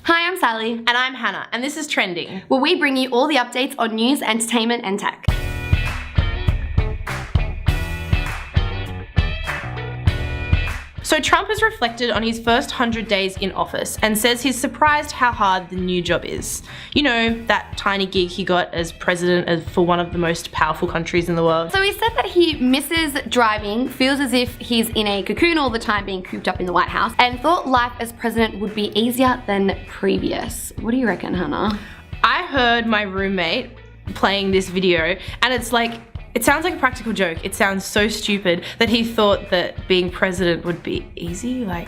Hi, I'm Sally. And I'm Hannah, and this is Trending, where we bring you all the updates on news, entertainment, and tech. So Trump has reflected on his first 100 days in office and says he's surprised how hard the new job is. You know, that tiny gig he got as president for one of the most powerful countries in the world. So he said that he misses driving, feels as if he's in a cocoon all the time being cooped up in the White House, and thought life as president would be easier than previous. What do you reckon, Hannah? I heard my roommate playing this video, and it's like, it sounds like a practical joke. It sounds so stupid that he thought that being president would be easy. Like,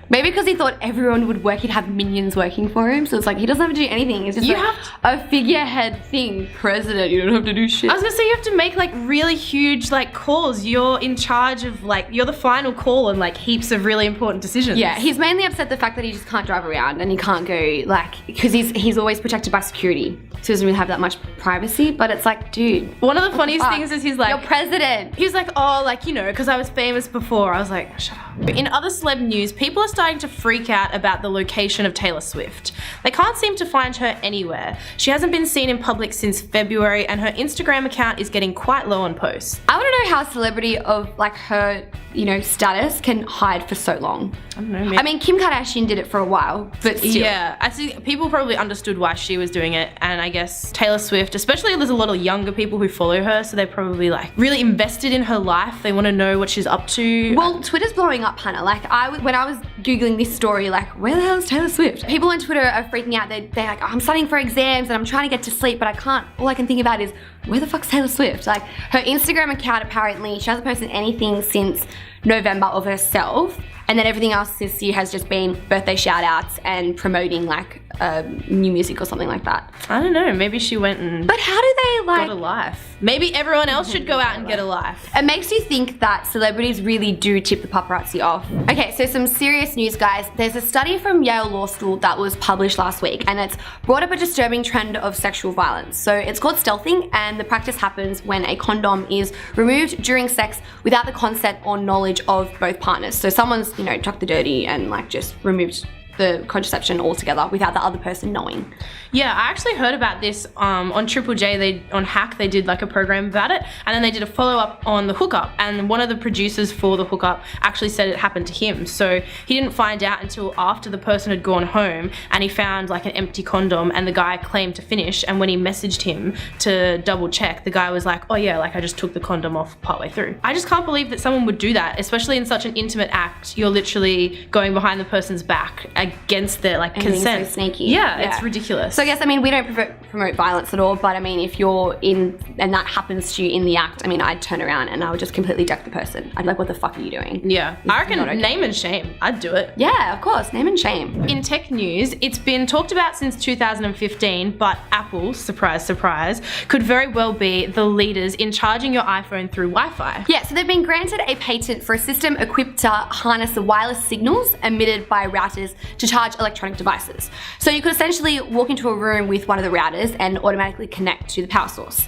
maybe because he thought everyone would work, he'd have minions working for him. So it's like, he doesn't have to do anything. It's just a figurehead thing. President, you don't have to do shit. I was gonna say, you have to make like really huge like calls. You're in charge of like, you're the final call on like heaps of really important decisions. Yeah, he's mainly upset the fact that he just can't drive around and he can't go like, because he's always protected by security. So he doesn't really have that much privacy, but it's like, dude. One of the funniest things is he's like, you're president. He was like, oh, like, you know, because I was famous before. I was like, shut up. In other celeb news, people are starting to freak out about the location of Taylor Swift. They can't seem to find her anywhere. She hasn't been seen in public since February, and her Instagram account is getting quite low on posts. I want to know how a celebrity of like her, you know, status can hide for so long. I don't know. Maybe. I mean, Kim Kardashian did it for a while, but still. Yeah, I think people probably understood why she was doing it, and I guess Taylor Swift, especially there's a lot of younger people who follow her, so they're probably like really invested in her life. They want to know what she's up to. Well, Twitter's blowing up, Hannah. Like when I was Googling this story, like, where the hell is Taylor Swift? People on Twitter are freaking out. They're like, oh, I'm studying for exams and I'm trying to get to sleep, but I can't. All I can think about is, where the fuck's Taylor Swift? Like, her Instagram account, apparently, she hasn't posted anything since November of herself. And then everything else this year has just been birthday shout outs and promoting like new music or something like that. I don't know, maybe she went and but how do they like got a life? Maybe everyone else should go out and get a life. It makes you think that celebrities really do tip the paparazzi off. Okay, so some serious news, guys. There's a study from Yale Law School that was published last week, and it's brought up a disturbing trend of sexual violence. So it's called stealthing, and the practice happens when a condom is removed during sex without the consent or knowledge of both partners. So someone's, you know, chucked the dirty and like just removed the contraception altogether without the other person knowing. Yeah, I actually heard about this on Triple J. On Hack, they did like a program about it, and then they did a follow-up on the hookup, and one of the producers for the hookup actually said it happened to him. So he didn't find out until after the person had gone home, and he found like an empty condom, and the guy claimed to finish, and when he messaged him to double check, the guy was like, oh yeah, like I just took the condom off partway through. I just can't believe that someone would do that, especially in such an intimate act. You're literally going behind the person's back against their like consent. So sneaky. Yeah, it's ridiculous. So I guess, I mean, we don't promote violence at all, but I mean, if you're in and that happens to you in the act, I mean, I'd turn around and I would just completely deck the person. I'd be like, what the fuck are you doing? Yeah, I reckon name and shame. I'd do it. Yeah, of course, name and shame. In tech news, it's been talked about since 2015, but Apple, surprise, surprise, could very well be the leaders in charging your iPhone through Wi-Fi. Yeah, so they've been granted a patent for a system equipped to harness the wireless signals emitted by routers to charge electronic devices. So you could essentially walk into a room with one of the routers and automatically connect to the power source.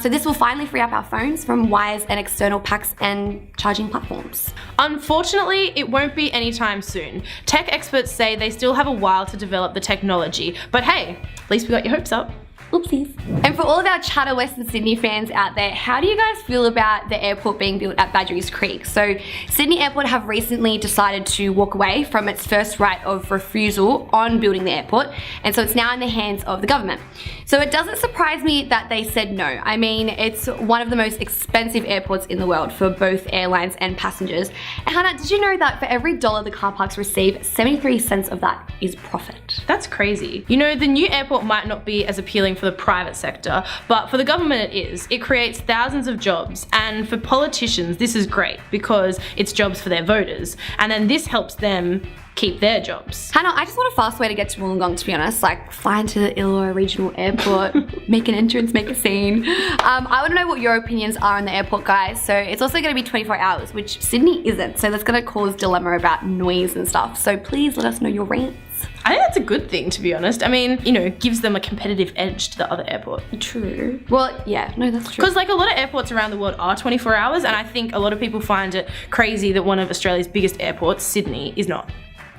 So this will finally free up our phones from wires and external packs and charging platforms. Unfortunately, it won't be anytime soon. Tech experts say they still have a while to develop the technology, but hey, at least we got your hopes up. Oopsies. And for all of our Chatter Western Sydney fans out there, how do you guys feel about the airport being built at Badgerys Creek? So Sydney Airport have recently decided to walk away from its first right of refusal on building the airport, and so it's now in the hands of the government. So it doesn't surprise me that they said no. I mean, it's one of the most expensive airports in the world for both airlines and passengers. And Hannah, did you know that for every dollar the car parks receive, 73 cents of that is profit? That's crazy. You know, the new airport might not be as appealing for the private sector, but for the government it is. It creates thousands of jobs, and for politicians this is great because it's jobs for their voters, and then this helps them keep their jobs. Hannah, I just want a fast way to get to Wollongong, to be honest. Like, fly into the Illawarra Regional Airport, make an entrance, make a scene. I want to know what your opinions are on the airport, guys. So it's also going to be 24 hours, which Sydney isn't. So that's going to cause dilemma about noise and stuff. So please let us know your rants. I think that's a good thing, to be honest. I mean, you know, gives them a competitive edge to the other airport. True. Well, yeah, no, that's true. Because like a lot of airports around the world are 24 hours, and I think a lot of people find it crazy that one of Australia's biggest airports, Sydney, is not.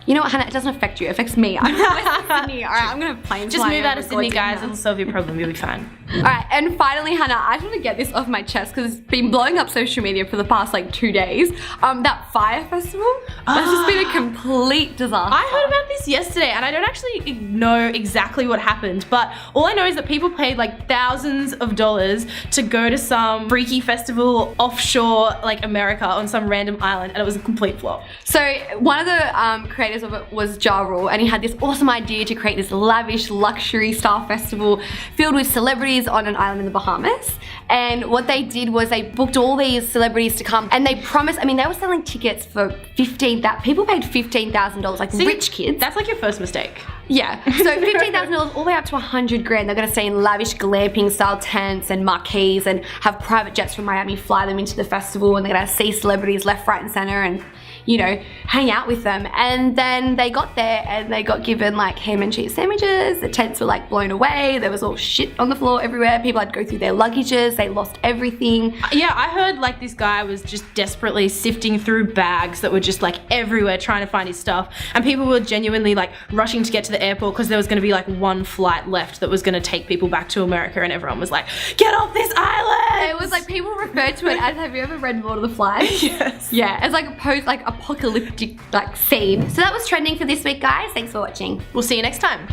You know what, Hannah? It doesn't affect you. It affects me. I'm from Western Sydney. All right, I'm gonna plane Just fly move out of over Sydney, Gordy guys. now. It'll solve your problem. You'll be fine. All right, and finally, Hannah, I just want to get this off my chest because it's been blowing up social media for the past like 2 days. That fire festival, that's just been a complete disaster. I heard about this yesterday, and I don't actually know exactly what happened, but all I know is that people paid like thousands of dollars to go to some freaky festival offshore, like America, on some random island, and it was a complete flop. So one of the creators of it was Ja Rule, and he had this awesome idea to create this lavish luxury style festival filled with celebrities on an island in the Bahamas. And what they did was they booked all these celebrities to come, and they promised, I mean, they were selling tickets for people paid $15,000, like rich kids. That's like your first mistake. Yeah, so $15,000 all the way up to $100,000. They're gonna stay in lavish glamping style tents and marquees and have private jets from Miami fly them into the festival, and they're gonna see celebrities left, right, and center and, you know, hang out with them. And then they got there and they got given like ham and cheese sandwiches. The tents were like blown away. There was all shit on the floor everywhere. People had to go through their luggages. They lost everything. Yeah, I heard like this guy was just desperately sifting through bags that were just like everywhere trying to find his stuff. And people were genuinely like rushing to get to the airport because there was going to be like one flight left that was going to take people back to America, and everyone was like, get off this island! It was like people referred to it as, have you ever read Lord of the Flies? Yes. Yeah, it's like a apocalyptic like scene. So that was trending for this week, guys. Thanks for watching. We'll see you next time.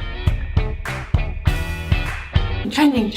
Trending.